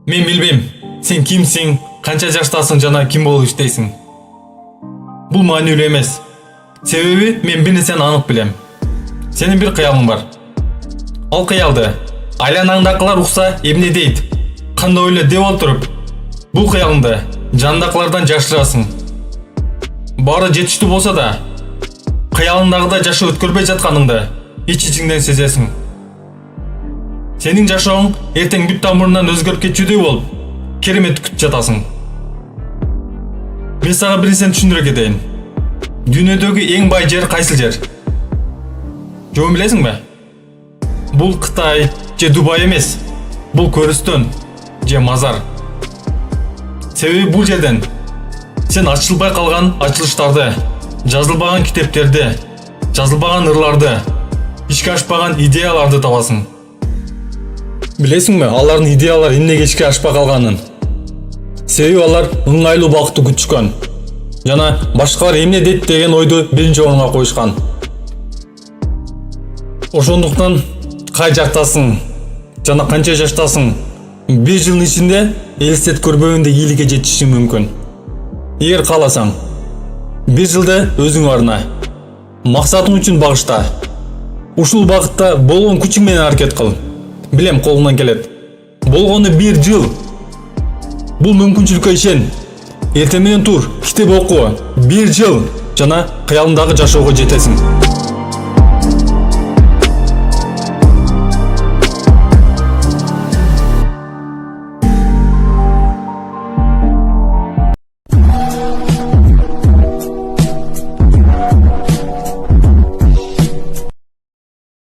Мен билбейм, сен кимсиң, канча жаштасың жана ким болуп иштейсиң. Бул маанилүү эмес. Себеби мен бир нерсени анык билем. Сенин бир кыялың бар. Ал кыялды айланаңдакылар укса эмне дейт? Кандай ойло деп отуруп, бул кыялыңды жандакылардан жашырасың. Баары жетиштүү болсо да, кыялыңдагыдай жашоо өткөрбөй жатканыңды ич-ичиңден сезесиң. Сенин жашооң эртең бүт тамырынан өзгөрүп кетчүдөй болуп, керемет күтүп жатасың. Мен сага бир нерсени түшүндүрө кетейин. Дүйнөдөгү эң бай жер кайсы жер? Жообун билесиңби? Бул Кытай же Дубай эмес. Бул Көрүстөн же Мазар. Себеби бул жерден сен ачылбай калган ачылыштарды, жазылбаган китептерди, жазылбаган ырларды, ишке ашпаган идеяларды табасың. Билесиңби, алардын идеялары эмнеге ишке ашпай калганын? Себеби алар ыңгайлуу убакытты күтүшкөн жана башкалар эмне дейт деген ойду биринчи орунга коюшкан. Ошондуктан кай жактасың жана канча жаштасың, бир жылдын ичинде элестет көрбөгөндө ийгиликке жетишиң мүмкүн. Эгер кааласаң, бир жылда өзүң арна, максатың үчүн багышта. Ушул багытта болгон күчүң менен аракет кыл. Билем, колуңдан келет. Болгону бир жыл. Бул мүмкүнчүлүккө ишен. Эртең менен тур, китеп оку, бир жыл жана кыялыңдагы жашоого жетесиң.